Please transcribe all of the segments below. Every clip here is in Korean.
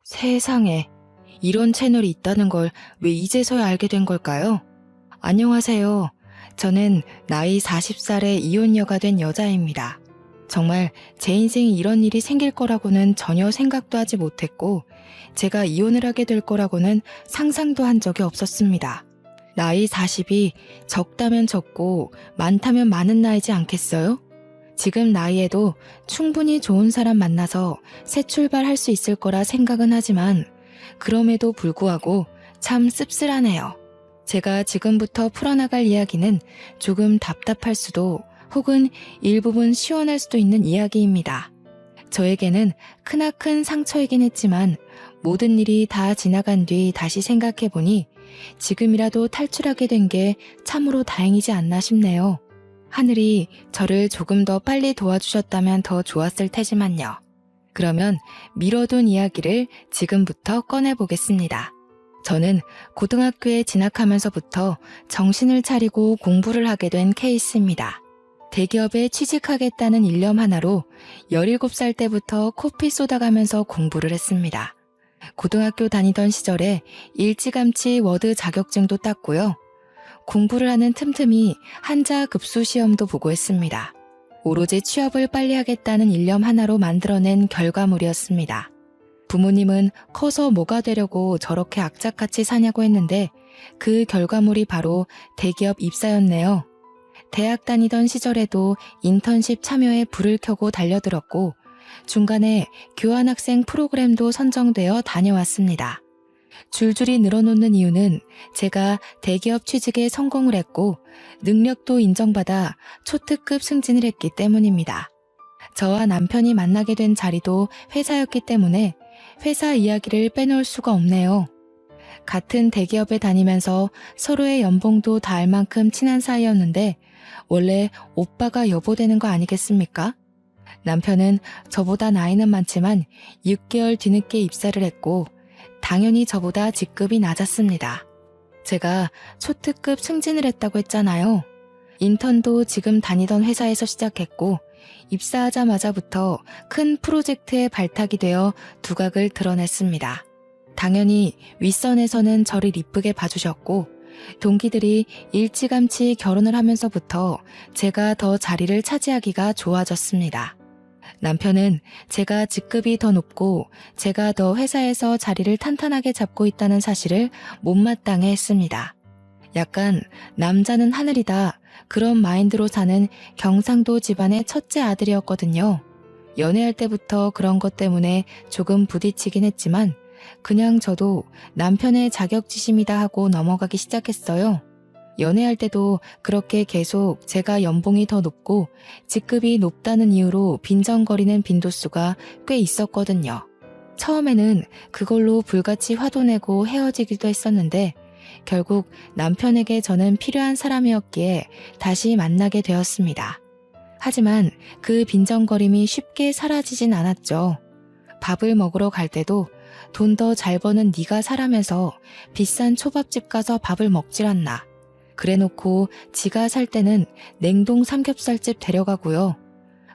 세상에, 이런 채널이 있다는 걸 왜 이제서야 알게 된 걸까요? 안녕하세요. 저는 나이 40살의 이혼녀가 된 여자입니다. 정말 제 인생에 이런 일이 생길 거라고는 전혀 생각도 하지 못했고, 제가 이혼을 하게 될 거라고는 상상도 한 적이 없었습니다. 나이 40이 적다면 적고 많다면 많은 나이지 않겠어요? 지금 나이에도 충분히 좋은 사람 만나서 새 출발할 수 있을 거라 생각은 하지만 그럼에도 불구하고 참 씁쓸하네요. 제가 지금부터 풀어나갈 이야기는 조금 답답할 수도 혹은 일부분 시원할 수도 있는 이야기입니다. 저에게는 크나큰 상처이긴 했지만 모든 일이 다 지나간 뒤 다시 생각해보니 지금이라도 탈출하게 된 게 참으로 다행이지 않나 싶네요. 하늘이 저를 조금 더 빨리 도와주셨다면 더 좋았을 테지만요. 그러면 미뤄둔 이야기를 지금부터 꺼내보겠습니다. 저는 고등학교에 진학하면서부터 정신을 차리고 공부를 하게 된 케이스입니다. 대기업에 취직하겠다는 일념 하나로 17살 때부터 코피 쏟아가면서 공부를 했습니다. 고등학교 다니던 시절에 일찌감치 워드 자격증도 땄고요. 공부를 하는 틈틈이 한자 급수 시험도 보고 했습니다. 오로지 취업을 빨리 하겠다는 일념 하나로 만들어낸 결과물이었습니다. 부모님은 커서 뭐가 되려고 저렇게 악착같이 사냐고 했는데 그 결과물이 바로 대기업 입사였네요. 대학 다니던 시절에도 인턴십 참여에 불을 켜고 달려들었고 중간에 교환학생 프로그램도 선정되어 다녀왔습니다. 줄줄이 늘어놓는 이유는 제가 대기업 취직에 성공을 했고 능력도 인정받아 초특급 승진을 했기 때문입니다. 저와 남편이 만나게 된 자리도 회사였기 때문에 회사 이야기를 빼놓을 수가 없네요. 같은 대기업에 다니면서 서로의 연봉도 다 알 만큼 친한 사이였는데 원래 오빠가 여보 되는 거 아니겠습니까? 남편은 저보다 나이는 많지만 6개월 뒤늦게 입사를 했고 당연히 저보다 직급이 낮았습니다. 제가 초특급 승진을 했다고 했잖아요. 인턴도 지금 다니던 회사에서 시작했고 입사하자마자부터 큰 프로젝트에 발탁이 되어 두각을 드러냈습니다. 당연히 윗선에서는 저를 이쁘게 봐주셨고 동기들이 일찌감치 결혼을 하면서부터 제가 더 자리를 차지하기가 좋아졌습니다. 남편은 제가 직급이 더 높고 제가 더 회사에서 자리를 탄탄하게 잡고 있다는 사실을 못마땅해 했습니다. 약간 남자는 하늘이다 그런 마인드로 사는 경상도 집안의 첫째 아들이었거든요. 연애할 때부터 그런 것 때문에 조금 부딪히긴 했지만 그냥 저도 남편의 자격지심이다 하고 넘어가기 시작했어요. 연애할 때도 그렇게 계속 제가 연봉이 더 높고 직급이 높다는 이유로 빈정거리는 빈도수가 꽤 있었거든요. 처음에는 그걸로 불같이 화도 내고 헤어지기도 했었는데 결국 남편에게 저는 필요한 사람이었기에 다시 만나게 되었습니다. 하지만 그 빈정거림이 쉽게 사라지진 않았죠. 밥을 먹으러 갈 때도 돈 더 잘 버는 네가 사라면서 비싼 초밥집 가서 밥을 먹질 않나. 그래놓고 지가 살 때는 냉동 삼겹살집 데려가고요.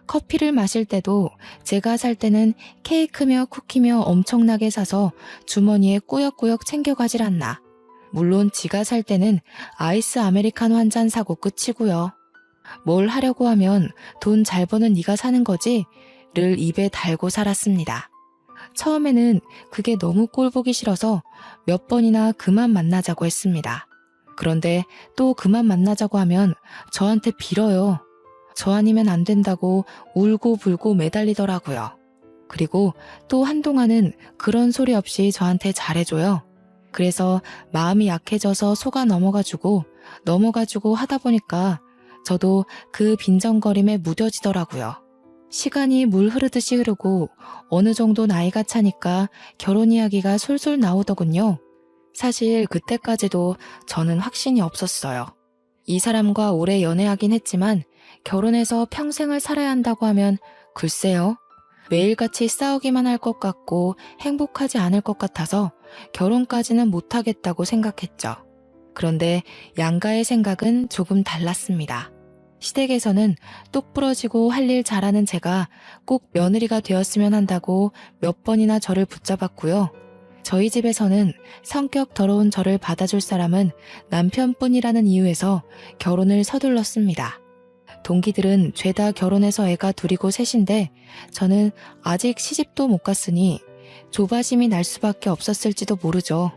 커피를 마실 때도 제가 살 때는 케이크며 쿠키며 엄청나게 사서 주머니에 꾸역꾸역 챙겨가질 않나. 물론 지가 살 때는 아이스 아메리카노 한 잔 사고 끝이고요. 뭘 하려고 하면 돈 잘 버는 네가 사는 거지? 를 입에 달고 살았습니다. 처음에는 그게 너무 꼴보기 싫어서 몇 번이나 그만 만나자고 했습니다. 그런데 또 그만 만나자고 하면 저한테 빌어요. 저 아니면 안 된다고 울고 불고 매달리더라고요. 그리고 또 한동안은 그런 소리 없이 저한테 잘해줘요. 그래서 마음이 약해져서 속아 넘어가지고 하다 보니까 저도 그 빈정거림에 무뎌지더라고요. 시간이 물 흐르듯이 흐르고 어느 정도 나이가 차니까 결혼 이야기가 솔솔 나오더군요. 사실 그때까지도 저는 확신이 없었어요. 이 사람과 오래 연애하긴 했지만 결혼해서 평생을 살아야 한다고 하면 글쎄요. 매일같이 싸우기만 할 것 같고 행복하지 않을 것 같아서 결혼까지는 못하겠다고 생각했죠. 그런데 양가의 생각은 조금 달랐습니다. 시댁에서는 똑 부러지고 할 일 잘하는 제가 꼭 며느리가 되었으면 한다고 몇 번이나 저를 붙잡았고요. 저희 집에서는 성격 더러운 저를 받아줄 사람은 남편뿐이라는 이유에서 결혼을 서둘렀습니다. 동기들은 죄다 결혼해서 애가 둘이고 셋인데 저는 아직 시집도 못 갔으니 조바심이 날 수밖에 없었을지도 모르죠.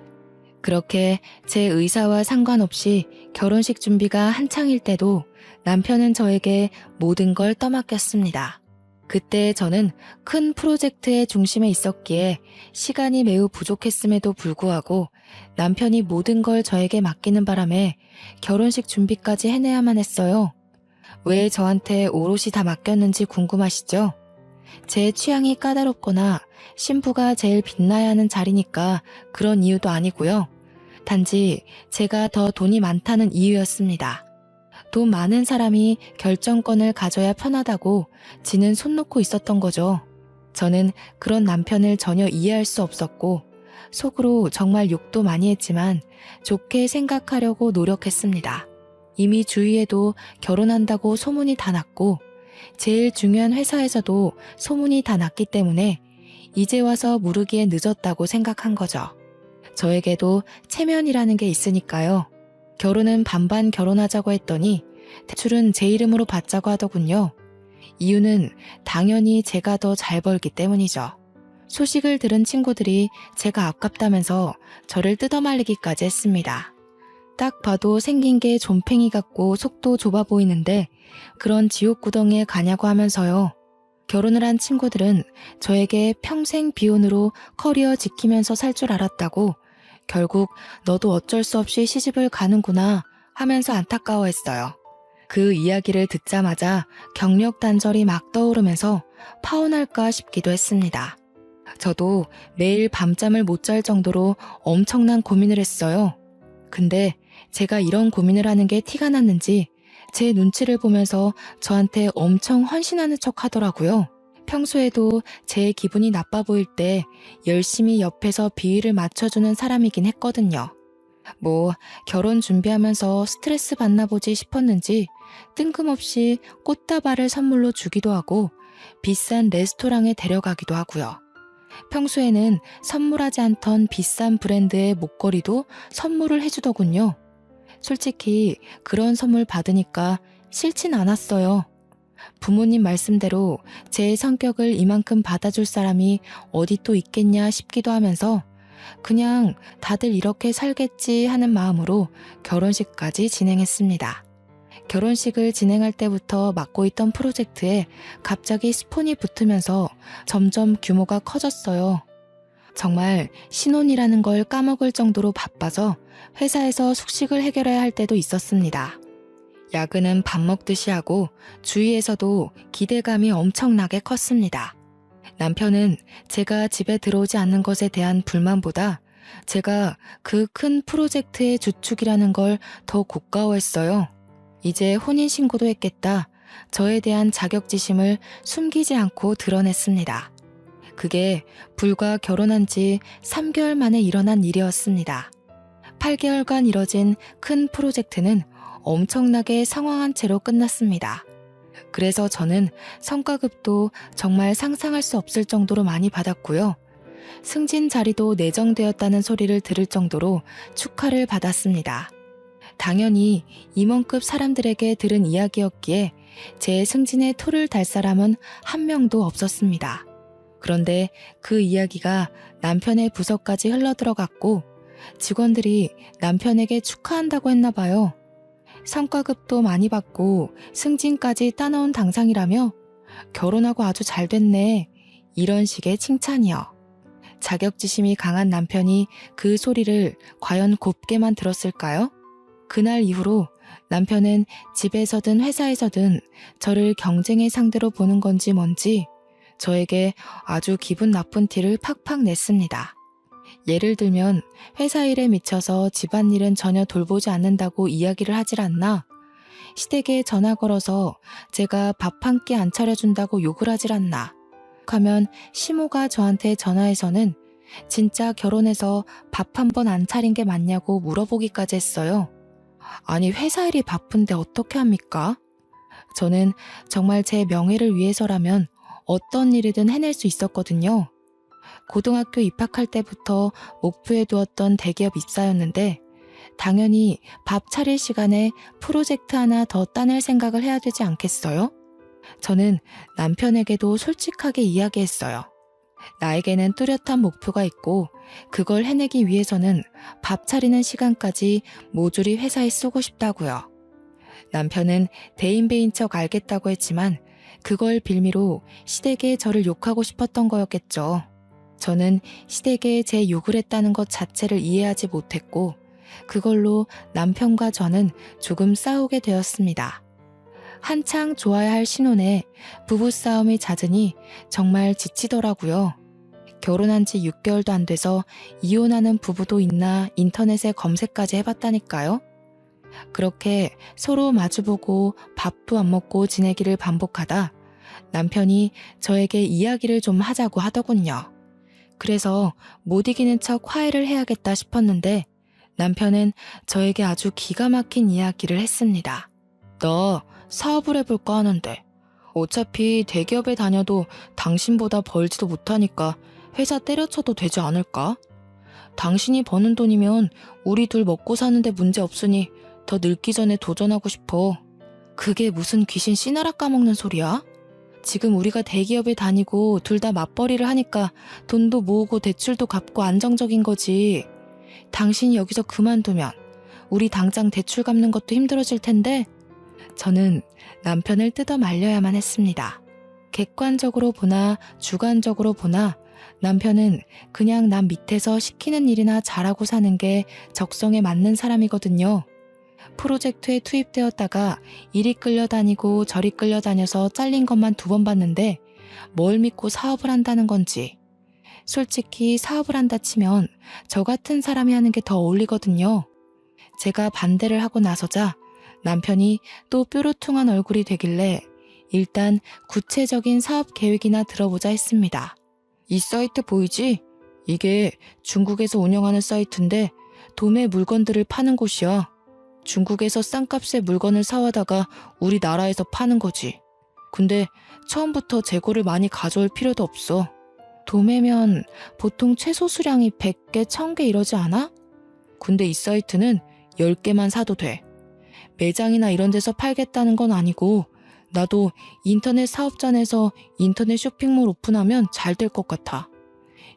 그렇게 제 의사와 상관없이 결혼식 준비가 한창일 때도 남편은 저에게 모든 걸 떠맡겼습니다. 그때 저는 큰 프로젝트의 중심에 있었기에 시간이 매우 부족했음에도 불구하고 남편이 모든 걸 저에게 맡기는 바람에 결혼식 준비까지 해내야만 했어요. 왜 저한테 오롯이 다 맡겼는지 궁금하시죠? 제 취향이 까다롭거나 신부가 제일 빛나야 하는 자리니까 그런 이유도 아니고요. 단지 제가 더 돈이 많다는 이유였습니다. 돈 많은 사람이 결정권을 가져야 편하다고 지는 손 놓고 있었던 거죠. 저는 그런 남편을 전혀 이해할 수 없었고 속으로 정말 욕도 많이 했지만 좋게 생각하려고 노력했습니다. 이미 주위에도 결혼한다고 소문이 다 났고 제일 중요한 회사에서도 소문이 다 났기 때문에 이제 와서 무르기에 늦었다고 생각한 거죠. 저에게도 체면이라는 게 있으니까요. 결혼은 반반 결혼하자고 했더니 대출은 제 이름으로 받자고 하더군요. 이유는 당연히 제가 더 잘 벌기 때문이죠. 소식을 들은 친구들이 제가 아깝다면서 저를 뜯어말리기까지 했습니다. 딱 봐도 생긴 게 좀팽이 같고 속도 좁아 보이는데 그런 지옥구덩이에 가냐고 하면서요. 결혼을 한 친구들은 저에게 평생 비혼으로 커리어 지키면서 살 줄 알았다고 결국 너도 어쩔 수 없이 시집을 가는구나 하면서 안타까워했어요. 그 이야기를 듣자마자 경력 단절이 막 떠오르면서 파혼할까 싶기도 했습니다. 저도 매일 밤잠을 못 잘 정도로 엄청난 고민을 했어요. 근데 제가 이런 고민을 하는 게 티가 났는지 제 눈치를 보면서 저한테 엄청 헌신하는 척 하더라고요. 평소에도 제 기분이 나빠 보일 때 열심히 옆에서 비위를 맞춰주는 사람이긴 했거든요. 뭐 결혼 준비하면서 스트레스 받나 보지 싶었는지 뜬금없이 꽃다발을 선물로 주기도 하고 비싼 레스토랑에 데려가기도 하고요. 평소에는 선물하지 않던 비싼 브랜드의 목걸이도 선물을 해주더군요. 솔직히 그런 선물 받으니까 싫진 않았어요. 부모님 말씀대로 제 성격을 이만큼 받아줄 사람이 어디 또 있겠냐 싶기도 하면서 그냥 다들 이렇게 살겠지 하는 마음으로 결혼식까지 진행했습니다. 결혼식을 진행할 때부터 맡고 있던 프로젝트에 갑자기 스폰이 붙으면서 점점 규모가 커졌어요. 정말 신혼이라는 걸 까먹을 정도로 바빠서 회사에서 숙식을 해결해야 할 때도 있었습니다. 야근은 밥 먹듯이 하고 주위에서도 기대감이 엄청나게 컸습니다. 남편은 제가 집에 들어오지 않는 것에 대한 불만보다 제가 그 큰 프로젝트의 주축이라는 걸 더 고가워했어요. 이제 혼인신고도 했겠다. 저에 대한 자격지심을 숨기지 않고 드러냈습니다. 그게 불과 결혼한 지 3개월 만에 일어난 일이었습니다. 8개월간 이뤄진 큰 프로젝트는 엄청나게 상황한 채로 끝났습니다. 그래서 저는 성과급도 정말 상상할 수 없을 정도로 많이 받았고요. 승진 자리도 내정되었다는 소리를 들을 정도로 축하를 받았습니다. 당연히 임원급 사람들에게 들은 이야기였기에 제 승진에 토를 달 사람은 한 명도 없었습니다. 그런데 그 이야기가 남편의 부서까지 흘러들어갔고 직원들이 남편에게 축하한다고 했나 봐요. 성과급도 많이 받고 승진까지 따놓은 당상이라며 결혼하고 아주 잘 됐네. 이런 식의 칭찬이요. 자격지심이 강한 남편이 그 소리를 과연 곱게만 들었을까요? 그날 이후로 남편은 집에서든 회사에서든 저를 경쟁의 상대로 보는 건지 뭔지 저에게 아주 기분 나쁜 티를 팍팍 냈습니다. 예를 들면 회사 일에 미쳐서 집안일은 전혀 돌보지 않는다고 이야기를 하질 않나? 시댁에 전화 걸어서 제가 밥 한 끼 안 차려준다고 욕을 하질 않나? 하면 시모가 저한테 전화해서는 진짜 결혼해서 밥 한 번 안 차린 게 맞냐고 물어보기까지 했어요. 아니 회사 일이 바쁜데 어떻게 합니까? 저는 정말 제 명예를 위해서라면 어떤 일이든 해낼 수 있었거든요. 고등학교 입학할 때부터 목표에 두었던 대기업 입사였는데 당연히 밥 차릴 시간에 프로젝트 하나 더 따낼 생각을 해야 되지 않겠어요? 저는 남편에게도 솔직하게 이야기했어요. 나에게는 뚜렷한 목표가 있고 그걸 해내기 위해서는 밥 차리는 시간까지 모조리 회사에 쓰고 싶다고요. 남편은 대인배인 척 알겠다고 했지만 그걸 빌미로 시댁에 저를 욕하고 싶었던 거였겠죠. 저는 시댁에 제 욕을 했다는 것 자체를 이해하지 못했고 그걸로 남편과 저는 조금 싸우게 되었습니다. 한창 좋아야 할 신혼에 부부싸움이 잦으니 정말 지치더라고요. 결혼한 지 6개월도 안 돼서 이혼하는 부부도 있나 인터넷에 검색까지 해봤다니까요. 그렇게 서로 마주보고 밥도 안 먹고 지내기를 반복하다 남편이 저에게 이야기를 좀 하자고 하더군요. 그래서 못 이기는 척 화해를 해야겠다 싶었는데 남편은 저에게 아주 기가 막힌 이야기를 했습니다. 나 사업을 해볼까 하는데 어차피 대기업에 다녀도 당신보다 벌지도 못하니까 회사 때려쳐도 되지 않을까? 당신이 버는 돈이면 우리 둘 먹고 사는데 문제 없으니 더 늙기 전에 도전하고 싶어. 그게 무슨 귀신 씨나라 까먹는 소리야? 지금 우리가 대기업에 다니고 둘 다 맞벌이를 하니까 돈도 모으고 대출도 갚고 안정적인 거지. 당신이 여기서 그만두면 우리 당장 대출 갚는 것도 힘들어질 텐데. 저는 남편을 뜯어 말려야만 했습니다. 객관적으로 보나 주관적으로 보나 남편은 그냥 남 밑에서 시키는 일이나 잘하고 사는 게 적성에 맞는 사람이거든요. 프로젝트에 투입되었다가 이리 끌려다니고 저리 끌려다녀서 잘린 것만 2번 봤는데 뭘 믿고 사업을 한다는 건지. 솔직히 사업을 한다 치면 저 같은 사람이 하는 게 더 어울리거든요. 제가 반대를 하고 나서자 남편이 또 뾰루퉁한 얼굴이 되길래 일단 구체적인 사업 계획이나 들어보자 했습니다. 이 사이트 보이지? 이게 중국에서 운영하는 사이트인데 도매 물건들을 파는 곳이야. 중국에서 싼 값에 물건을 사와다가 우리나라에서 파는 거지. 근데 처음부터 재고를 많이 가져올 필요도 없어. 도매면 보통 최소 수량이 100개, 1000개 이러지 않아? 근데 이 사이트는 10개만 사도 돼. 매장이나 이런 데서 팔겠다는 건 아니고 나도 인터넷 사업자 내서 인터넷 쇼핑몰 오픈하면 잘 될 것 같아.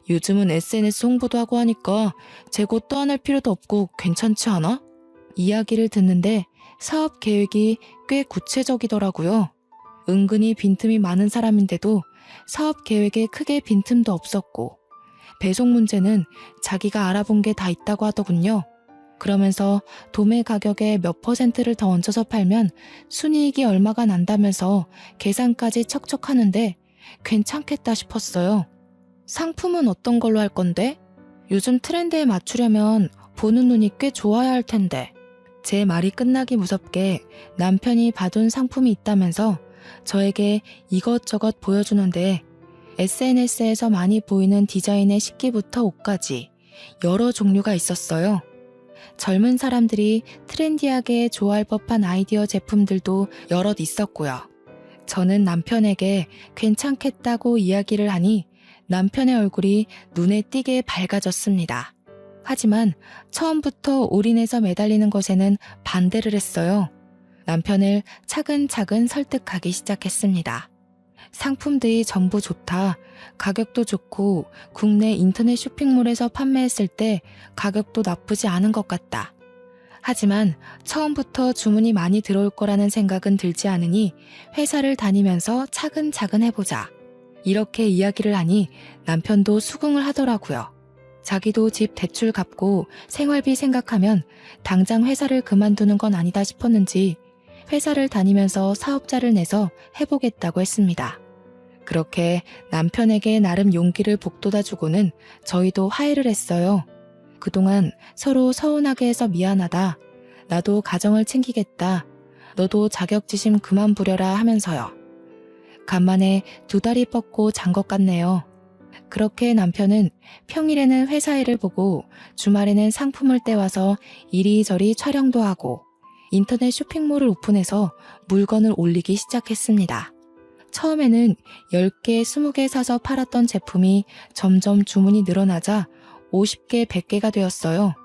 요즘은 SNS 홍보도 하고 하니까 재고 떠안을 필요도 없고 괜찮지 않아? 이야기를 듣는데 사업 계획이 꽤 구체적이더라고요. 은근히 빈틈이 많은 사람인데도 사업 계획에 크게 빈틈도 없었고 배송 문제는 자기가 알아본 게 다 있다고 하더군요. 그러면서 도매 가격에 몇 %를 더 얹어서 팔면 순이익이 얼마가 난다면서 계산까지 척척 하는데 괜찮겠다 싶었어요. 상품은 어떤 걸로 할 건데? 요즘 트렌드에 맞추려면 보는 눈이 꽤 좋아야 할 텐데. 제 말이 끝나기 무섭게 남편이 봐둔 상품이 있다면서 저에게 이것저것 보여주는데 SNS에서 많이 보이는 디자인의 식기부터 옷까지 여러 종류가 있었어요. 젊은 사람들이 트렌디하게 좋아할 법한 아이디어 제품들도 여럿 있었고요. 저는 남편에게 괜찮겠다고 이야기를 하니 남편의 얼굴이 눈에 띄게 밝아졌습니다. 하지만 처음부터 올인해서 매달리는 것에는 반대를 했어요. 남편을 차근차근 설득하기 시작했습니다. 상품들이 전부 좋다. 가격도 좋고 국내 인터넷 쇼핑몰에서 판매했을 때 가격도 나쁘지 않은 것 같다. 하지만 처음부터 주문이 많이 들어올 거라는 생각은 들지 않으니 회사를 다니면서 차근차근 해보자. 이렇게 이야기를 하니 남편도 수긍을 하더라고요. 자기도 집 대출 갚고 생활비 생각하면 당장 회사를 그만두는 건 아니다 싶었는지 회사를 다니면서 사업자를 내서 해보겠다고 했습니다. 그렇게 남편에게 나름 용기를 북돋아주고는 저희도 화해를 했어요. 그동안 서로 서운하게 해서 미안하다. 나도 가정을 챙기겠다. 너도 자격지심 그만 부려라 하면서요. 간만에 2다리 뻗고 잔 것 같네요. 그렇게 남편은 평일에는 회사 일을 보고 주말에는 상품을 떼와서 이리저리 촬영도 하고 인터넷 쇼핑몰을 오픈해서 물건을 올리기 시작했습니다. 처음에는 10개, 20개 사서 팔았던 제품이 점점 주문이 늘어나자 50개, 100개가 되었어요.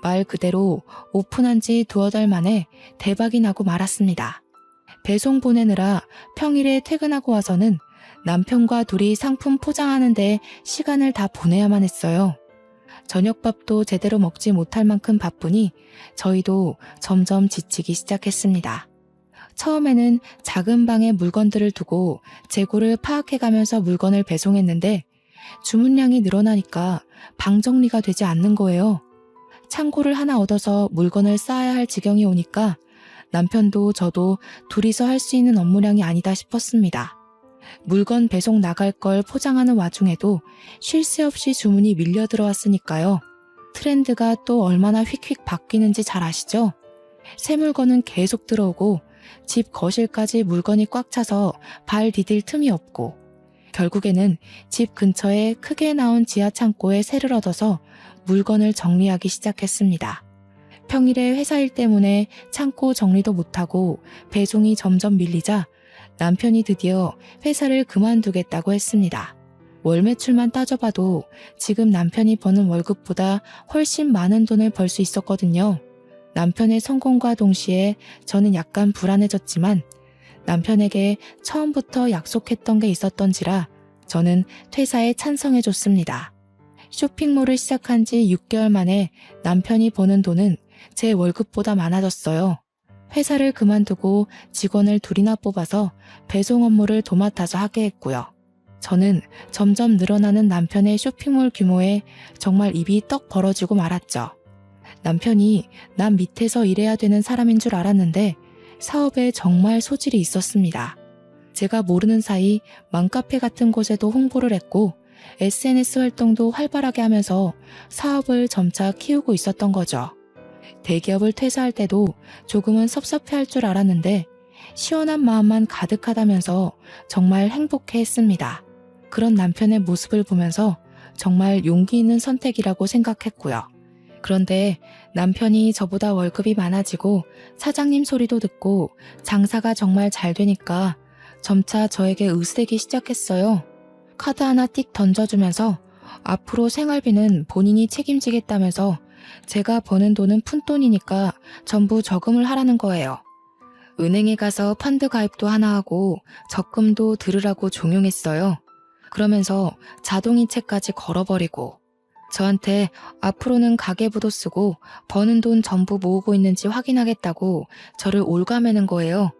말 그대로 오픈한 지 두어 달 만에 대박이 나고 말았습니다. 배송 보내느라 평일에 퇴근하고 와서는 남편과 둘이 상품 포장하는 데 시간을 다 보내야만 했어요. 저녁밥도 제대로 먹지 못할 만큼 바쁘니 저희도 점점 지치기 시작했습니다. 처음에는 작은 방에 물건들을 두고 재고를 파악해가면서 물건을 배송했는데 주문량이 늘어나니까 방 정리가 되지 않는 거예요. 창고를 하나 얻어서 물건을 쌓아야 할 지경이 오니까 남편도 저도 둘이서 할 수 있는 업무량이 아니다 싶었습니다. 물건 배송 나갈 걸 포장하는 와중에도 쉴 새 없이 주문이 밀려 들어왔으니까요. 트렌드가 또 얼마나 휙휙 바뀌는지 잘 아시죠? 새 물건은 계속 들어오고 집 거실까지 물건이 꽉 차서 발 디딜 틈이 없고 결국에는 집 근처에 크게 나온 지하 창고에 새를 얻어서 물건을 정리하기 시작했습니다. 평일에 회사 일 때문에 창고 정리도 못하고 배송이 점점 밀리자 남편이 드디어 회사를 그만두겠다고 했습니다. 월 매출만 따져봐도 지금 남편이 버는 월급보다 훨씬 많은 돈을 벌 수 있었거든요. 남편의 성공과 동시에 저는 약간 불안해졌지만 남편에게 처음부터 약속했던 게 있었던지라 저는 퇴사에 찬성해줬습니다. 쇼핑몰을 시작한 지 6개월 만에 남편이 버는 돈은 제 월급보다 많아졌어요. 회사를 그만두고 직원을 둘이나 뽑아서 배송 업무를 도맡아서 하게 했고요. 저는 점점 늘어나는 남편의 쇼핑몰 규모에 정말 입이 떡 벌어지고 말았죠. 남편이 남 밑에서 일해야 되는 사람인 줄 알았는데 사업에 정말 소질이 있었습니다. 제가 모르는 사이 맘카페 같은 곳에도 홍보를 했고 SNS 활동도 활발하게 하면서 사업을 점차 키우고 있었던 거죠. 대기업을 퇴사할 때도 조금은 섭섭해할 줄 알았는데 시원한 마음만 가득하다면서 정말 행복해했습니다. 그런 남편의 모습을 보면서 정말 용기 있는 선택이라고 생각했고요. 그런데 남편이 저보다 월급이 많아지고 사장님 소리도 듣고 장사가 정말 잘 되니까 점차 저에게 의쓰대기 시작했어요. 카드 하나 띡 던져주면서 앞으로 생활비는 본인이 책임지겠다면서 제가 버는 돈은 푼돈이니까 전부 저금을 하라는 거예요. 은행에 가서 펀드 가입도 하나 하고 적금도 들으라고 종용했어요. 그러면서 자동이체까지 걸어버리고 저한테 앞으로는 가계부도 쓰고 버는 돈 전부 모으고 있는지 확인하겠다고 저를 올가매는 거예요.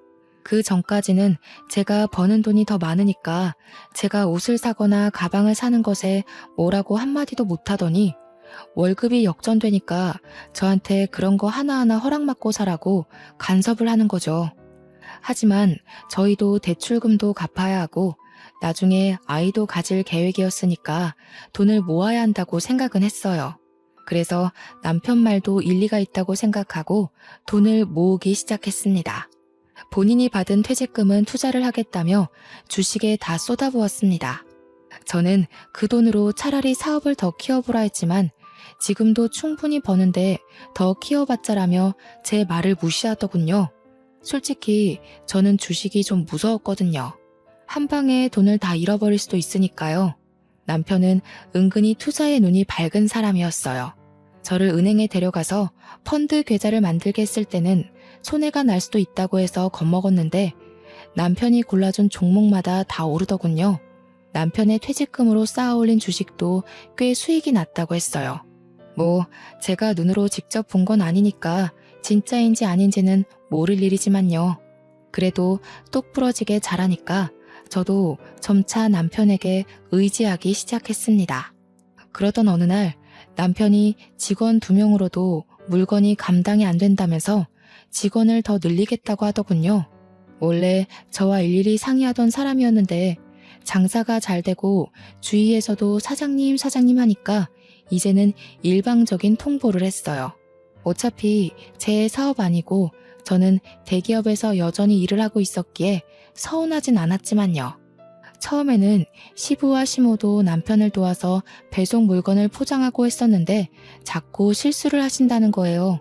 그 전까지는 제가 버는 돈이 더 많으니까 제가 옷을 사거나 가방을 사는 것에 뭐라고 한마디도 못하더니 월급이 역전되니까 저한테 그런 거 하나하나 허락받고 사라고 간섭을 하는 거죠. 하지만 저희도 대출금도 갚아야 하고 나중에 아이도 가질 계획이었으니까 돈을 모아야 한다고 생각은 했어요. 그래서 남편 말도 일리가 있다고 생각하고 돈을 모으기 시작했습니다. 본인이 받은 퇴직금은 투자를 하겠다며 주식에 다 쏟아부었습니다. 저는 그 돈으로 차라리 사업을 더 키워보라 했지만 지금도 충분히 버는데 더 키워봤자라며 제 말을 무시하더군요. 솔직히 저는 주식이 좀 무서웠거든요. 한 방에 돈을 다 잃어버릴 수도 있으니까요. 남편은 은근히 투자에 눈이 밝은 사람이었어요. 저를 은행에 데려가서 펀드 계좌를 만들게 했을 때는 손해가 날 수도 있다고 해서 겁먹었는데 남편이 골라준 종목마다 다 오르더군요. 남편의 퇴직금으로 쌓아올린 주식도 꽤 수익이 났다고 했어요. 뭐 제가 눈으로 직접 본 건 아니니까 진짜인지 아닌지는 모를 일이지만요. 그래도 똑부러지게 잘하니까 저도 점차 남편에게 의지하기 시작했습니다. 그러던 어느 날 남편이 직원 2명으로도 물건이 감당이 안 된다면서 직원을 더 늘리겠다고 하더군요. 원래 저와 일일이 상의하던 사람이었는데 장사가 잘 되고 주위에서도 사장님 하니까 이제는 일방적인 통보를 했어요. 어차피 제 사업 아니고 저는 대기업에서 여전히 일을 하고 있었기에 서운하진 않았지만요. 처음에는 시부와 시모도 남편을 도와서 배송 물건을 포장하고 했었는데 자꾸 실수를 하신다는 거예요.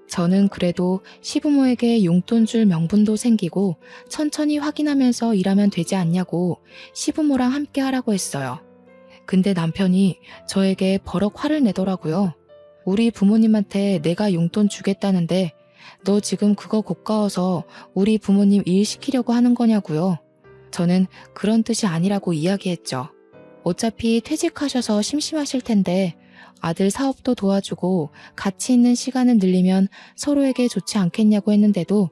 저는 그래도 시부모에게 용돈 줄 명분도 생기고 천천히 확인하면서 일하면 되지 않냐고 시부모랑 함께 하라고 했어요. 근데 남편이 저에게 버럭 화를 내더라고요. 우리 부모님한테 내가 용돈 주겠다는데 너 지금 그거 고가워서 우리 부모님 일 시키려고 하는 거냐고요. 저는 그런 뜻이 아니라고 이야기했죠. 어차피 퇴직하셔서 심심하실 텐데 아들 사업도 도와주고 같이 있는 시간을 늘리면 서로에게 좋지 않겠냐고 했는데도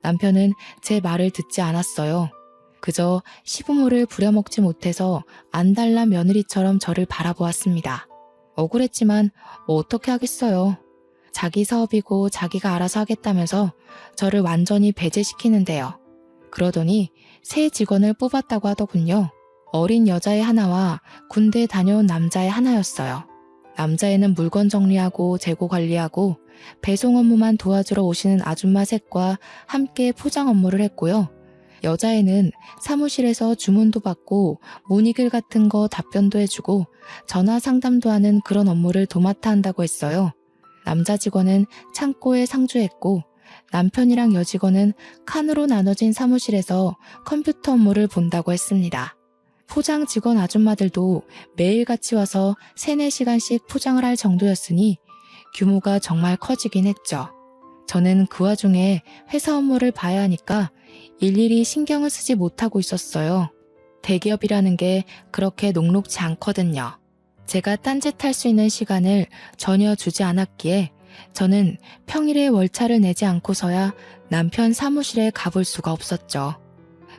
남편은 제 말을 듣지 않았어요. 그저 시부모를 부려먹지 못해서 안달난 며느리처럼 저를 바라보았습니다. 억울했지만 뭐 어떻게 하겠어요. 자기 사업이고 자기가 알아서 하겠다면서 저를 완전히 배제시키는데요. 그러더니 새 직원을 뽑았다고 하더군요. 어린 여자애 하나와 군대 다녀온 남자애 하나였어요. 남자애는 물건 정리하고 재고 관리하고 배송 업무만 도와주러 오시는 아줌마 셋과 함께 포장 업무를 했고요. 여자애는 사무실에서 주문도 받고 문의글 같은 거 답변도 해주고 전화 상담도 하는 그런 업무를 도맡아 한다고 했어요. 남자 직원은 창고에 상주했고 남편이랑 여직원은 칸으로 나눠진 사무실에서 컴퓨터 업무를 본다고 했습니다. 포장 직원 아줌마들도 매일 같이 와서 3-4시간씩 포장을 할 정도였으니 규모가 정말 커지긴 했죠. 저는 그 와중에 회사 업무를 봐야 하니까 일일이 신경을 쓰지 못하고 있었어요. 대기업이라는 게 그렇게 녹록지 않거든요. 제가 딴짓할 수 있는 시간을 전혀 주지 않았기에 저는 평일에 월차를 내지 않고서야 남편 사무실에 가볼 수가 없었죠.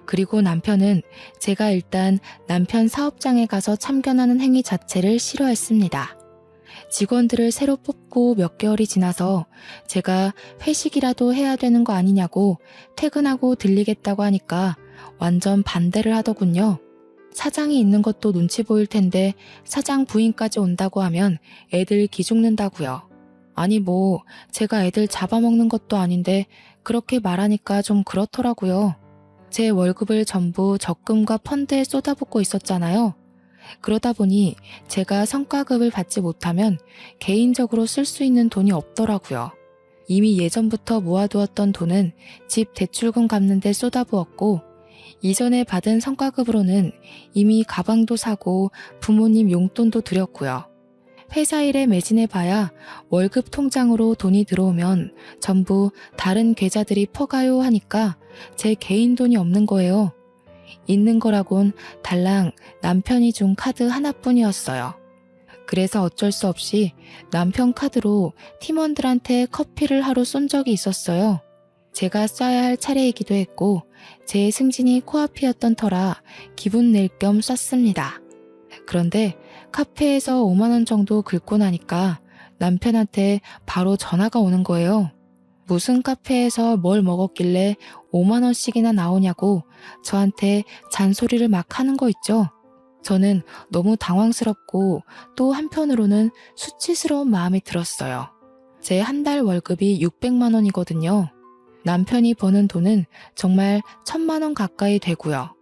그리고 남편은 제가 일단 남편 사업장에 가서 참견하는 행위 자체를 싫어했습니다. 직원들을 새로 뽑고 몇 개월이 지나서 제가 회식이라도 해야 되는 거 아니냐고 퇴근하고 들리겠다고 하니까 완전 반대를 하더군요. 사장이 있는 것도 눈치 보일 텐데 사장 부인까지 온다고 하면 애들 기죽는다고요. 아니 뭐 제가 애들 잡아먹는 것도 아닌데 그렇게 말하니까 좀 그렇더라고요. 제 월급을 전부 적금과 펀드에 쏟아붓고 있었잖아요. 그러다 보니 제가 성과급을 받지 못하면 개인적으로 쓸 수 있는 돈이 없더라고요. 이미 예전부터 모아두었던 돈은 집 대출금 갚는 데 쏟아부었고 이전에 받은 성과급으로는 이미 가방도 사고 부모님 용돈도 드렸고요. 회사 일에 매진해봐야 월급 통장으로 돈이 들어오면 전부 다른 계좌들이 퍼가요 하니까 제 개인 돈이 없는 거예요. 있는 거라곤 달랑 남편이 준 카드 하나뿐이었어요. 그래서 어쩔 수 없이 남편 카드로 팀원들한테 커피를 하루 쏜 적이 있었어요. 제가 써야 할 차례이기도 했고 제 승진이 코앞이었던 터라 기분 낼 겸 썼습니다. 그런데 카페에서 5만 원 정도 긁고 나니까 남편한테 바로 전화가 오는 거예요. 무슨 카페에서 뭘 먹었길래 5만 원씩이나 나오냐고 저한테 잔소리를 막 하는 거 있죠. 저는 너무 당황스럽고 또 한편으로는 수치스러운 마음이 들었어요. 제 한 달 월급이 600만 원이거든요. 남편이 버는 돈은 정말 1000만 원 가까이 되고요.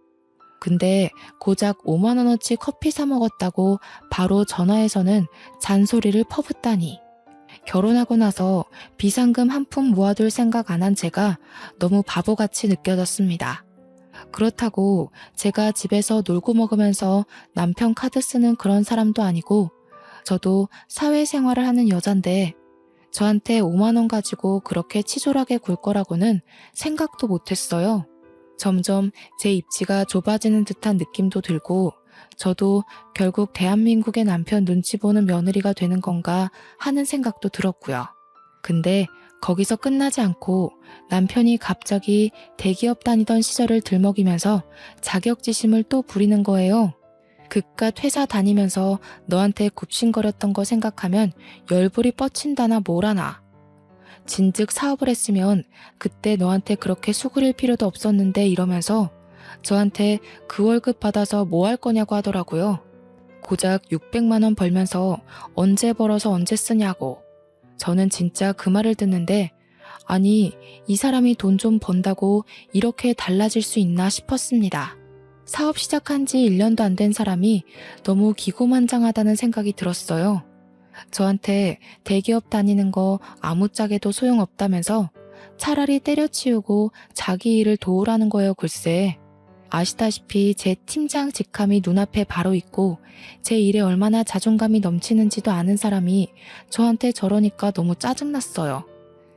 근데 고작 5만 원어치 커피 사 먹었다고 바로 전화해서는 잔소리를 퍼붓다니. 결혼하고 나서 비상금 한 푼 모아둘 생각 안 한 제가 너무 바보같이 느껴졌습니다. 그렇다고 제가 집에서 놀고 먹으면서 남편 카드 쓰는 그런 사람도 아니고 저도 사회생활을 하는 여잔데 저한테 5만 원 가지고 그렇게 치졸하게 굴 거라고는 생각도 못했어요. 점점 제 입지가 좁아지는 듯한 느낌도 들고 저도 결국 대한민국의 남편 눈치 보는 며느리가 되는 건가 하는 생각도 들었고요. 근데 거기서 끝나지 않고 남편이 갑자기 대기업 다니던 시절을 들먹이면서 자격지심을 또 부리는 거예요. 그깟 회사 다니면서 너한테 굽신거렸던 거 생각하면 열불이 뻗친다나 뭐라나. 진즉 사업을 했으면 그때 너한테 그렇게 수그릴 필요도 없었는데 이러면서 저한테 그 월급 받아서 뭐 할 거냐고 하더라고요. 고작 600만 원 벌면서 언제 벌어서 언제 쓰냐고. 저는 진짜 그 말을 듣는데 아니 이 사람이 돈 좀 번다고 이렇게 달라질 수 있나 싶었습니다. 사업 시작한 지 1년도 안 된 사람이 너무 기고만장하다는 생각이 들었어요. 저한테 대기업 다니는 거 아무짝에도 소용없다면서 차라리 때려치우고 자기 일을 도우라는 거예요, 글쎄. 아시다시피 제 팀장 직함이 눈앞에 바로 있고 제 일에 얼마나 자존감이 넘치는지도 아는 사람이 저한테 저러니까 너무 짜증났어요.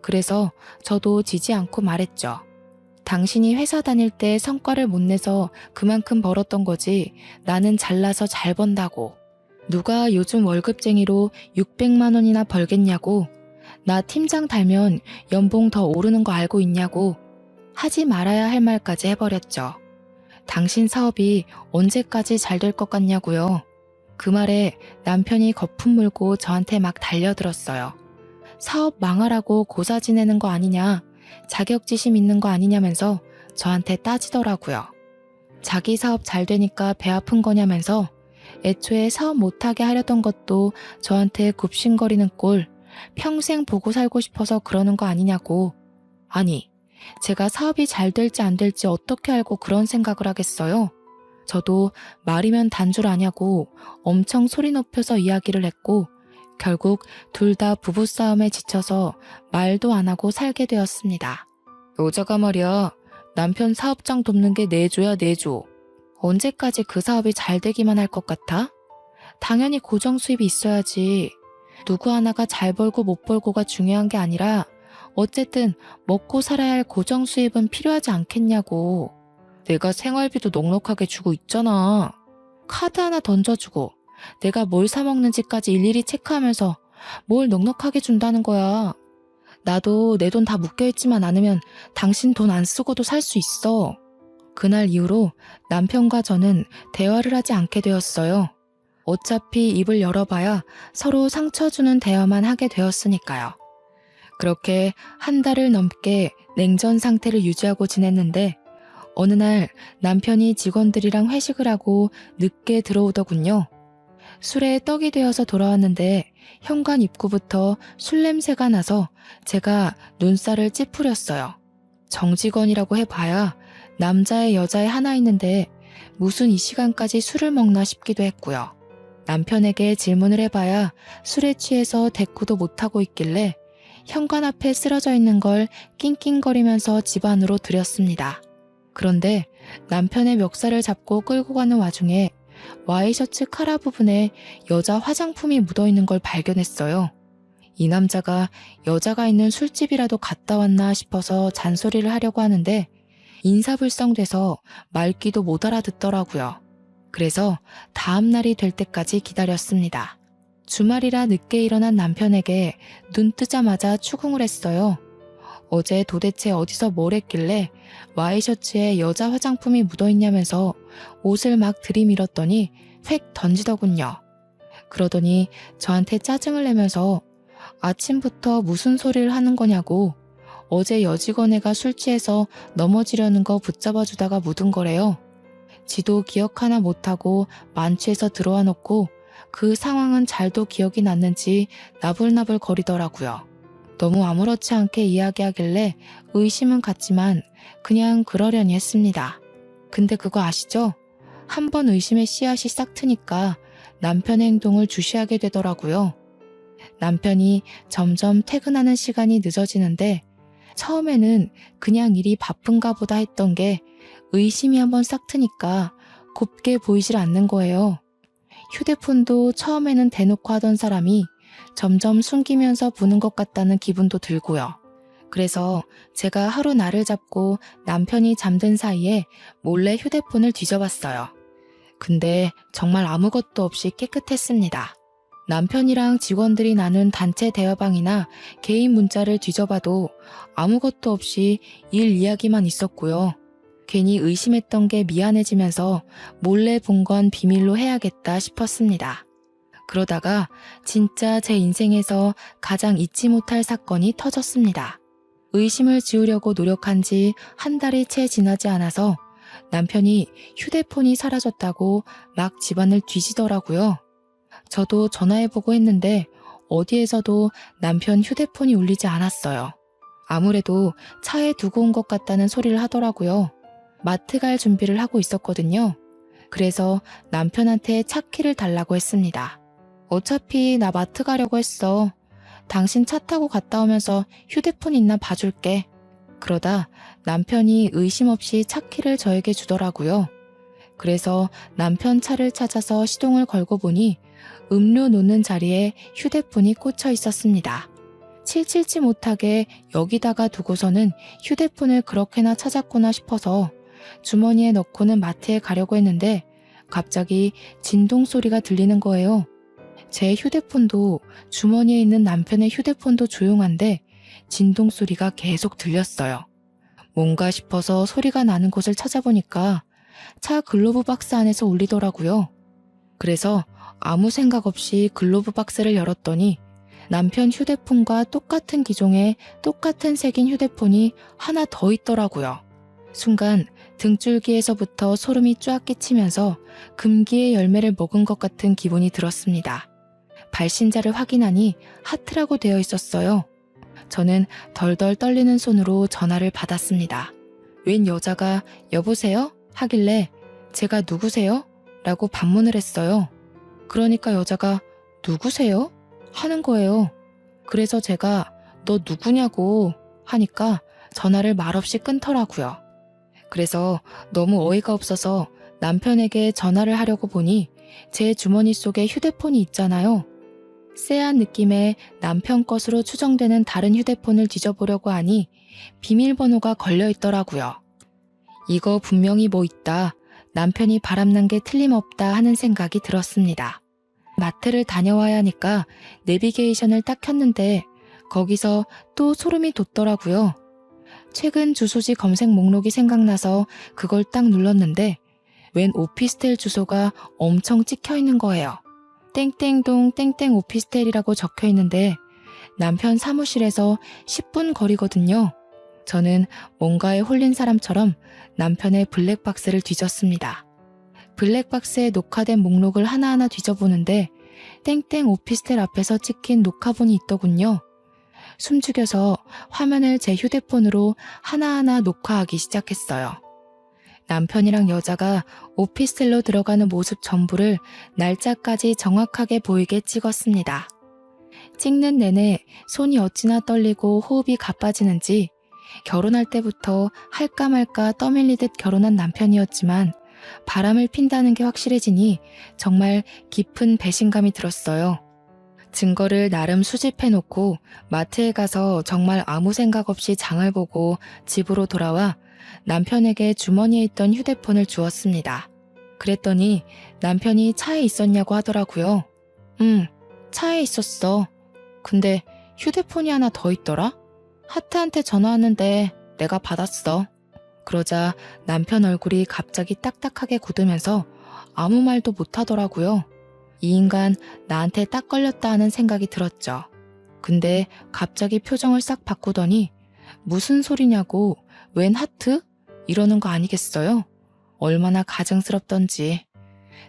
그래서 저도 지지 않고 말했죠. 당신이 회사 다닐 때 성과를 못 내서 그만큼 벌었던 거지 나는 잘나서 잘 번다고. 누가 요즘 월급쟁이로 600만 원이나 벌겠냐고. 나 팀장 달면 연봉 더 오르는 거 알고 있냐고. 하지 말아야 할 말까지 해버렸죠. 당신 사업이 언제까지 잘 될 것 같냐고요. 그 말에 남편이 거품 물고 저한테 막 달려들었어요. 사업 망하라고 고사 지내는 거 아니냐, 자격지심 있는 거 아니냐면서 저한테 따지더라고요. 자기 사업 잘 되니까 배 아픈 거냐면서 애초에 사업 못하게 하려던 것도 저한테 굽신거리는 꼴, 평생 보고 살고 싶어서 그러는 거 아니냐고. 아니, 제가 사업이 잘 될지 안 될지 어떻게 알고 그런 생각을 하겠어요? 저도 말이면 단줄 아냐고 엄청 소리 높여서 이야기를 했고 결국 둘 다 부부싸움에 지쳐서 말도 안 하고 살게 되었습니다. 여자가 말이야, 남편 사업장 돕는 게 내조야 내조. 언제까지 그 사업이 잘 되기만 할 것 같아? 당연히 고정 수입이 있어야지. 누구 하나가 잘 벌고 못 벌고가 중요한 게 아니라 어쨌든 먹고 살아야 할 고정 수입은 필요하지 않겠냐고. 내가 생활비도 넉넉하게 주고 있잖아. 카드 하나 던져주고 내가 뭘 사 먹는지까지 일일이 체크하면서 뭘 넉넉하게 준다는 거야. 나도 내 돈 다 묶여있지만 않으면 당신 돈 안 쓰고도 살 수 있어. 그날 이후로 남편과 저는 대화를 하지 않게 되었어요. 어차피 입을 열어봐야 서로 상처 주는 대화만 하게 되었으니까요. 그렇게 한 달을 넘게 냉전 상태를 유지하고 지냈는데 어느 날 남편이 직원들이랑 회식을 하고 늦게 들어오더군요. 술에 떡이 되어서 돌아왔는데 현관 입구부터 술 냄새가 나서 제가 눈살을 찌푸렸어요. 정직원이라고 해봐야 남자애 여자애 하나 있는데 무슨 이 시간까지 술을 먹나 싶기도 했고요. 남편에게 질문을 해봐야 술에 취해서 대꾸도 못하고 있길래 현관 앞에 쓰러져 있는 걸 낑낑거리면서 집 안으로 들였습니다. 그런데 남편의 멱살을 잡고 끌고 가는 와중에 와이셔츠 카라 부분에 여자 화장품이 묻어있는 걸 발견했어요. 이 남자가 여자가 있는 술집이라도 갔다 왔나 싶어서 잔소리를 하려고 하는데 인사불성돼서 말귀도 못 알아듣더라고요. 그래서 다음 날이 될 때까지 기다렸습니다. 주말이라 늦게 일어난 남편에게 눈 뜨자마자 추궁을 했어요. 어제 도대체 어디서 뭘 했길래 와이셔츠에 여자 화장품이 묻어있냐면서 옷을 막 들이밀었더니 획 던지더군요. 그러더니 저한테 짜증을 내면서 아침부터 무슨 소리를 하는 거냐고 어제 여직원 애가 술 취해서 넘어지려는 거 붙잡아 주다가 묻은 거래요. 지도 기억 하나 못하고 만취해서 들어와 놓고 그 상황은 잘도 기억이 났는지 나불나불 거리더라고요. 너무 아무렇지 않게 이야기하길래 의심은 갔지만 그냥 그러려니 했습니다. 근데 그거 아시죠? 한 번 의심의 씨앗이 싹 트니까 남편의 행동을 주시하게 되더라고요. 남편이 점점 퇴근하는 시간이 늦어지는데 처음에는 그냥 일이 바쁜가 보다 했던 게 의심이 한번 싹 트니까 곱게 보이질 않는 거예요. 휴대폰도 처음에는 대놓고 하던 사람이 점점 숨기면서 보는 것 같다는 기분도 들고요. 그래서 제가 하루 날을 잡고 남편이 잠든 사이에 몰래 휴대폰을 뒤져봤어요. 근데 정말 아무것도 없이 깨끗했습니다. 남편이랑 직원들이 나눈 단체 대화방이나 개인 문자를 뒤져봐도 아무것도 없이 일 이야기만 있었고요. 괜히 의심했던 게 미안해지면서 몰래 본 건 비밀로 해야겠다 싶었습니다. 그러다가 진짜 제 인생에서 가장 잊지 못할 사건이 터졌습니다. 의심을 지우려고 노력한 지 한 달이 채 지나지 않아서 남편이 휴대폰이 사라졌다고 막 집안을 뒤지더라고요. 저도 전화해보고 했는데 어디에서도 남편 휴대폰이 울리지 않았어요. 아무래도 차에 두고 온 것 같다는 소리를 하더라고요. 마트 갈 준비를 하고 있었거든요. 그래서 남편한테 차 키를 달라고 했습니다. 어차피 나 마트 가려고 했어. 당신 차 타고 갔다 오면서 휴대폰 있나 봐줄게. 그러다 남편이 의심 없이 차 키를 저에게 주더라고요. 그래서 남편 차를 찾아서 시동을 걸고 보니 음료 놓는 자리에 휴대폰이 꽂혀 있었습니다. 칠칠치 못하게 여기다가 두고서는 휴대폰을 그렇게나 찾았구나 싶어서 주머니에 넣고는 마트에 가려고 했는데 갑자기 진동 소리가 들리는 거예요. 제 휴대폰도 주머니에 있는 남편의 휴대폰도 조용한데 진동 소리가 계속 들렸어요. 뭔가 싶어서 소리가 나는 곳을 찾아보니까 차 글로브 박스 안에서 울리더라고요. 그래서 아무 생각 없이 글로브 박스를 열었더니 남편 휴대폰과 똑같은 기종의 똑같은 색인 휴대폰이 하나 더 있더라고요. 순간 등줄기에서부터 소름이 쫙 끼치면서 금기의 열매를 먹은 것 같은 기분이 들었습니다. 발신자를 확인하니 하트라고 되어 있었어요. 저는 덜덜 떨리는 손으로 전화를 받았습니다. 웬 여자가 여보세요? 하길래 제가 누구세요? 라고 반문을 했어요. 그러니까 여자가 누구세요? 하는 거예요. 그래서 제가 너 누구냐고 하니까 전화를 말없이 끊더라고요. 그래서 너무 어이가 없어서 남편에게 전화를 하려고 보니 제 주머니 속에 휴대폰이 있잖아요. 쎄한 느낌의 남편 것으로 추정되는 다른 휴대폰을 뒤져보려고 하니 비밀번호가 걸려 있더라고요. 이거 분명히 뭐 있다. 남편이 바람난 게 틀림없다 하는 생각이 들었습니다. 마트를 다녀와야 하니까 내비게이션을 딱 켰는데 거기서 또 소름이 돋더라고요. 최근 주소지 검색 목록이 생각나서 그걸 딱 눌렀는데 웬 오피스텔 주소가 엄청 찍혀 있는 거예요. 땡땡동 땡땡 오피스텔이라고 적혀 있는데 남편 사무실에서 10분 거리거든요. 저는 뭔가에 홀린 사람처럼 남편의 블랙박스를 뒤졌습니다. 블랙박스에 녹화된 목록을 하나하나 뒤져보는데 땡땡 오피스텔 앞에서 찍힌 녹화본이 있더군요. 숨죽여서 화면을 제 휴대폰으로 하나하나 녹화하기 시작했어요. 남편이랑 여자가 오피스텔로 들어가는 모습 전부를 날짜까지 정확하게 보이게 찍었습니다. 찍는 내내 손이 어찌나 떨리고 호흡이 가빠지는지 결혼할 때부터 할까 말까 떠밀리듯 결혼한 남편이었지만 바람을 핀다는 게 확실해지니 정말 깊은 배신감이 들었어요. 증거를 나름 수집해놓고 마트에 가서 정말 아무 생각 없이 장을 보고 집으로 돌아와 남편에게 주머니에 있던 휴대폰을 주었습니다. 그랬더니 남편이 차에 있었냐고 하더라고요. 차에 있었어. 근데 휴대폰이 하나 더 있더라? 하트한테 전화 왔는데 내가 받았어. 그러자 남편 얼굴이 갑자기 딱딱하게 굳으면서 아무 말도 못하더라고요. 이 인간 나한테 딱 걸렸다 하는 생각이 들었죠. 근데 갑자기 표정을 싹 바꾸더니 무슨 소리냐고 웬 하트? 이러는 거 아니겠어요? 얼마나 가증스럽던지.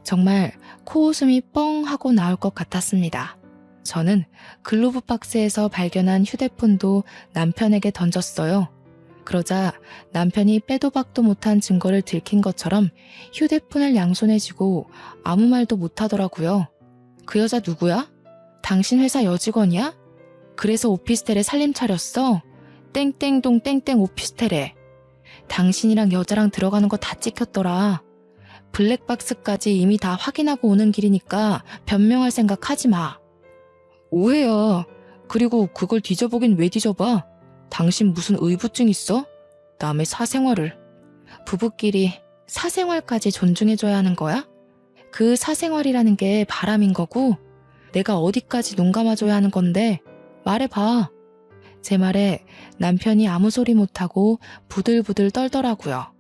정말 코웃음이 뻥 하고 나올 것 같았습니다. 저는 글로브 박스에서 발견한 휴대폰도 남편에게 던졌어요. 그러자 남편이 빼도 박도 못한 증거를 들킨 것처럼 휴대폰을 양손에 쥐고 아무 말도 못하더라고요. 그 여자 누구야? 당신 회사 여직원이야? 그래서 오피스텔에 살림 차렸어? 땡땡동 땡땡 오피스텔에. 당신이랑 여자랑 들어가는 거 다 찍혔더라. 블랙박스까지 이미 다 확인하고 오는 길이니까 변명할 생각 하지 마. 오해야. 그리고 그걸 뒤져보긴 왜 뒤져봐? 당신 무슨 의부증 있어? 남의 사생활을. 부부끼리 사생활까지 존중해줘야 하는 거야? 그 사생활이라는 게 바람인 거고 내가 어디까지 눈 감아줘야 하는 건데 말해봐. 제 말에 남편이 아무 소리 못하고 부들부들 떨더라고요.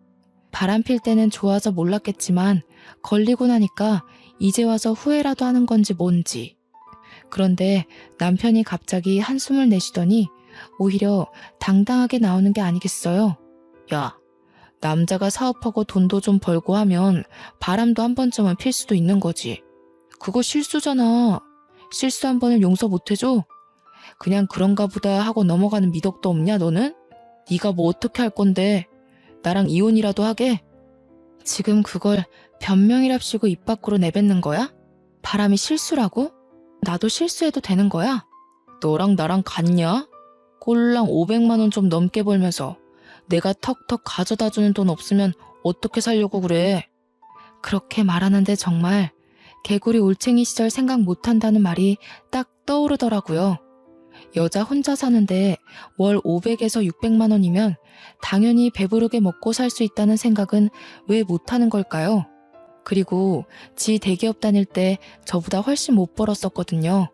바람 필 때는 좋아서 몰랐겠지만 걸리고 나니까 이제 와서 후회라도 하는 건지 뭔지. 그런데 남편이 갑자기 한숨을 내쉬더니 오히려 당당하게 나오는 게 아니겠어요. 야, 남자가 사업하고 돈도 좀 벌고 하면 바람도 한 번쯤은 필 수도 있는 거지. 그거 실수잖아. 실수 한 번을 용서 못 해줘? 그냥 그런가 보다 하고 넘어가는 미덕도 없냐 너는? 네가 뭐 어떻게 할 건데? 나랑 이혼이라도 하게? 지금 그걸 변명이랍시고 입 밖으로 내뱉는 거야? 바람이 실수라고? 나도 실수해도 되는 거야? 너랑 나랑 같냐? 꼴랑 500만 원 좀 넘게 벌면서 내가 턱턱 가져다 주는 돈 없으면 어떻게 살려고 그래? 그렇게 말하는데 정말 개구리 올챙이 시절 생각 못한다는 말이 딱 떠오르더라고요. 여자 혼자 사는데 월 500에서 600만 원이면 당연히 배부르게 먹고 살 수 있다는 생각은 왜 못하는 걸까요? 그리고 지 대기업 다닐 때 저보다 훨씬 못 벌었었거든요.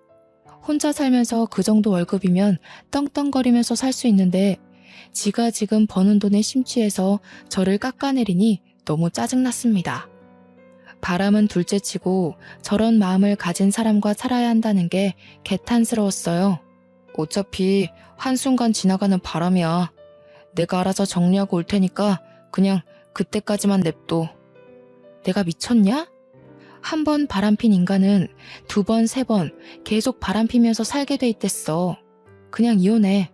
혼자 살면서 그 정도 월급이면 떵떵거리면서 살 수 있는데 지가 지금 버는 돈에 심취해서 저를 깎아내리니 너무 짜증났습니다. 바람은 둘째치고 저런 마음을 가진 사람과 살아야 한다는 게 개탄스러웠어요. 어차피 한순간 지나가는 바람이야. 내가 알아서 정리하고 올 테니까 그냥 그때까지만 냅둬. 내가 미쳤냐? 한 번 바람핀 인간은 두 번, 세 번 계속 바람피면서 살게 돼 있댔어. 그냥 이혼해.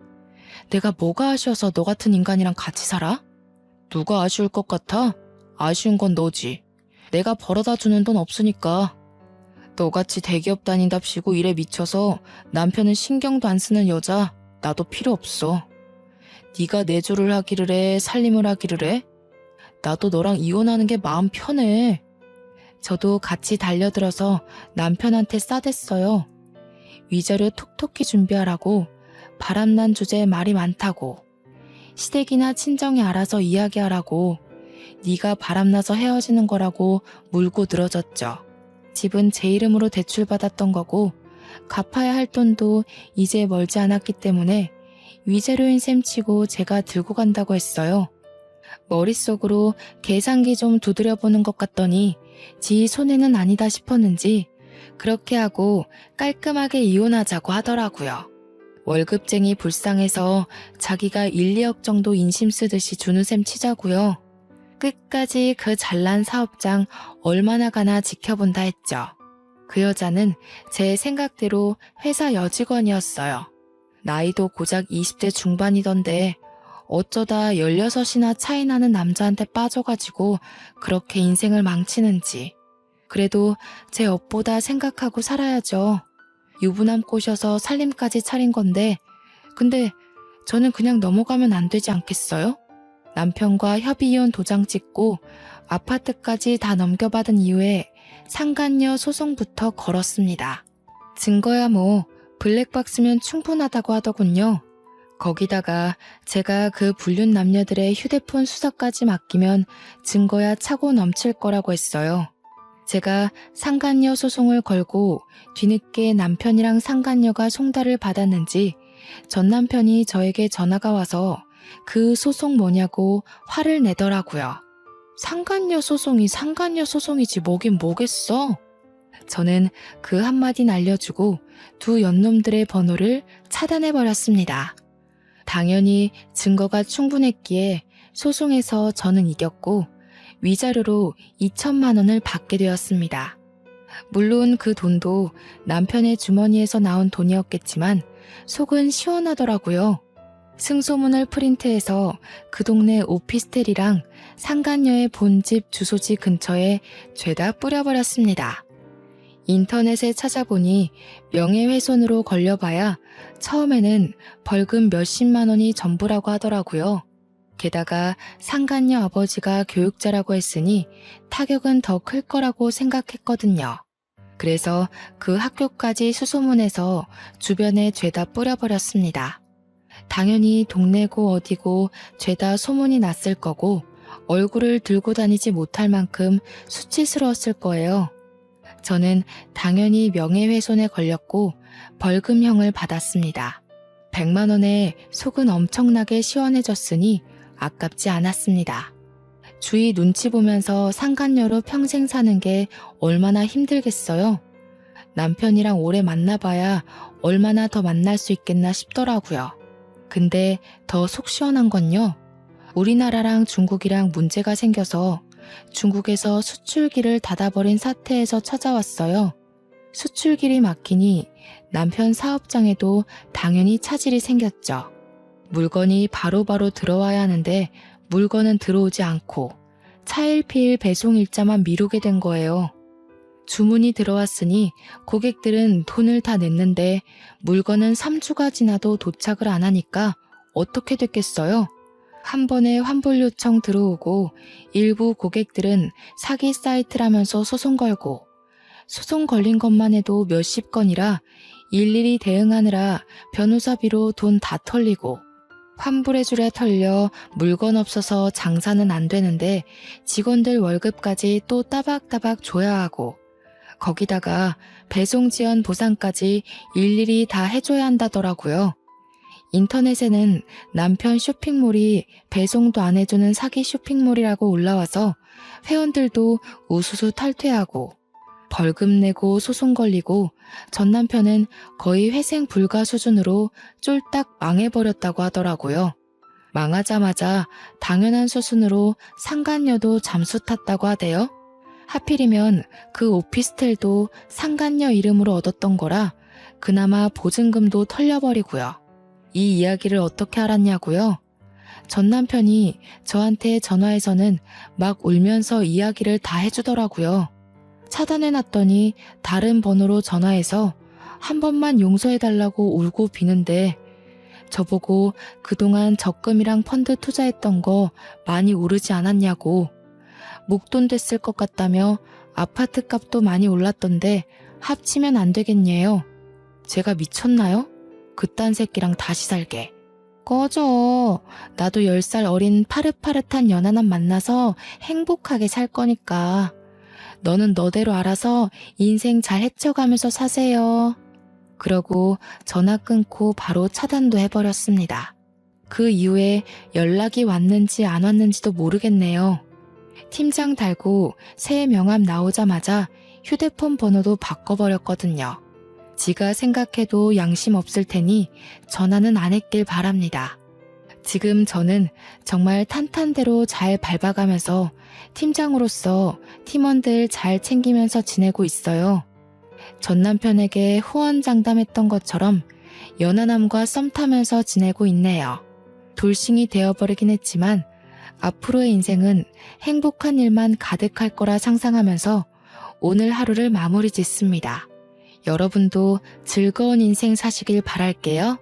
내가 뭐가 아쉬워서 너 같은 인간이랑 같이 살아? 누가 아쉬울 것 같아? 아쉬운 건 너지. 내가 벌어다 주는 돈 없으니까. 너같이 대기업 다닌답시고 일에 미쳐서 남편은 신경도 안 쓰는 여자 나도 필요 없어. 네가 내조를 하기를 해, 살림을 하기를 해? 나도 너랑 이혼하는 게 마음 편해. 저도 같이 달려들어서 남편한테 싸댔어요. 위자료 톡톡히 준비하라고, 바람난 주제에 말이 많다고, 시댁이나 친정이 알아서 이야기하라고, 네가 바람나서 헤어지는 거라고 물고 늘어졌죠. 집은 제 이름으로 대출받았던 거고 갚아야 할 돈도 이제 멀지 않았기 때문에 위자료인 셈 치고 제가 들고 간다고 했어요. 머릿속으로 계산기 좀 두드려보는 것 같더니 지 손해는 아니다 싶었는지 그렇게 하고 깔끔하게 이혼하자고 하더라고요. 월급쟁이 불쌍해서 자기가 1, 2억 정도 인심 쓰듯이 주는 셈 치자고요. 끝까지 그 잘난 사업장 얼마나 가나 지켜본다 했죠. 그 여자는 제 생각대로 회사 여직원이었어요. 나이도 고작 20대 중반이던데 어쩌다 16이나 차이 나는 남자한테 빠져가지고 그렇게 인생을 망치는지. 그래도 제 업보다 생각하고 살아야죠. 유부남 꼬셔서 살림까지 차린 건데 근데 저는 그냥 넘어가면 안 되지 않겠어요? 남편과 협의이혼 도장 찍고 아파트까지 다 넘겨받은 이후에 상간녀 소송부터 걸었습니다. 증거야 뭐 블랙박스면 충분하다고 하더군요. 거기다가 제가 그 불륜 남녀들의 휴대폰 수사까지 맡기면 증거야 차고 넘칠 거라고 했어요. 제가 상간녀 소송을 걸고 뒤늦게 남편이랑 상간녀가 송달을 받았는지 전 남편이 저에게 전화가 와서 그 소송 뭐냐고 화를 내더라고요. 상간녀 소송이 상간녀 소송이지 뭐긴 뭐겠어. 저는 그 한마디 날려주고 두 연놈들의 번호를 차단해버렸습니다. 당연히 증거가 충분했기에 소송에서 저는 이겼고 위자료로 2천만 원을 받게 되었습니다. 물론 그 돈도 남편의 주머니에서 나온 돈이었겠지만 속은 시원하더라고요. 승소문을 프린트해서 그 동네 오피스텔이랑 상간녀의 본집 주소지 근처에 죄다 뿌려버렸습니다. 인터넷에 찾아보니 명예훼손으로 걸려봐야 처음에는 벌금 몇십만 원이 전부라고 하더라고요. 게다가 상간녀 아버지가 교육자라고 했으니 타격은 더 클 거라고 생각했거든요. 그래서 그 학교까지 수소문해서 주변에 죄다 뿌려버렸습니다. 당연히 동네고 어디고 죄다 소문이 났을 거고 얼굴을 들고 다니지 못할 만큼 수치스러웠을 거예요. 저는 당연히 명예훼손에 걸렸고 벌금형을 받았습니다. 100만 원에 속은 엄청나게 시원해졌으니 아깝지 않았습니다. 주위 눈치 보면서 상간녀로 평생 사는 게 얼마나 힘들겠어요. 남편이랑 오래 만나봐야 얼마나 더 만날 수 있겠나 싶더라고요. 근데 더 속 시원한 건요. 우리나라랑 중국이랑 문제가 생겨서 중국에서 수출기를 닫아버린 사태에서 찾아왔어요. 수출길이 막히니 남편 사업장에도 당연히 차질이 생겼죠. 물건이 바로바로 들어와야 하는데 물건은 들어오지 않고 차일피일 배송 일자만 미루게 된 거예요. 주문이 들어왔으니 고객들은 돈을 다 냈는데 물건은 3주가 지나도 도착을 안 하니까 어떻게 됐겠어요? 한 번에 환불 요청 들어오고 일부 고객들은 사기 사이트라면서 소송 걸고 소송 걸린 것만 해도 몇십 건이라 일일이 대응하느라 변호사비로 돈 다 털리고 환불해주랴 털려 물건 없어서 장사는 안 되는데 직원들 월급까지 또 따박따박 줘야 하고 거기다가 배송 지연 보상까지 일일이 다 해줘야 한다더라고요. 인터넷에는 남편 쇼핑몰이 배송도 안 해주는 사기 쇼핑몰이라고 올라와서 회원들도 우수수 탈퇴하고 벌금 내고 소송 걸리고 전 남편은 거의 회생 불가 수준으로 쫄딱 망해버렸다고 하더라고요. 망하자마자 당연한 수순으로 상간녀도 잠수 탔다고 하대요. 하필이면 그 오피스텔도 상간녀 이름으로 얻었던 거라 그나마 보증금도 털려버리고요. 이 이야기를 어떻게 알았냐고요? 전 남편이 저한테 전화해서는 막 울면서 이야기를 다 해주더라고요. 차단해놨더니 다른 번호로 전화해서 한 번만 용서해달라고 울고 비는데 저보고 그동안 적금이랑 펀드 투자했던 거 많이 오르지 않았냐고 목돈 됐을 것 같다며 아파트 값도 많이 올랐던데 합치면 안 되겠냐요. 제가 미쳤나요? 그딴 새끼랑 다시 살게. 꺼져. 나도 10살 어린 파릇파릇한 연하남 만나서 행복하게 살 거니까. 너는 너대로 알아서 인생 잘 헤쳐가면서 사세요. 그러고 전화 끊고 바로 차단도 해버렸습니다. 그 이후에 연락이 왔는지 안 왔는지도 모르겠네요. 팀장 달고 새 명함 나오자마자 휴대폰 번호도 바꿔버렸거든요. 지가 생각해도 양심 없을 테니 전화는 안 했길 바랍니다. 지금 저는 정말 탄탄대로 잘 밟아가면서 팀장으로서 팀원들 잘 챙기면서 지내고 있어요. 전 남편에게 후원장담했던 것처럼 연하남과 썸 타면서 지내고 있네요. 돌싱이 되어버리긴 했지만 앞으로의 인생은 행복한 일만 가득할 거라 상상하면서 오늘 하루를 마무리 짓습니다. 여러분도 즐거운 인생 사시길 바랄게요.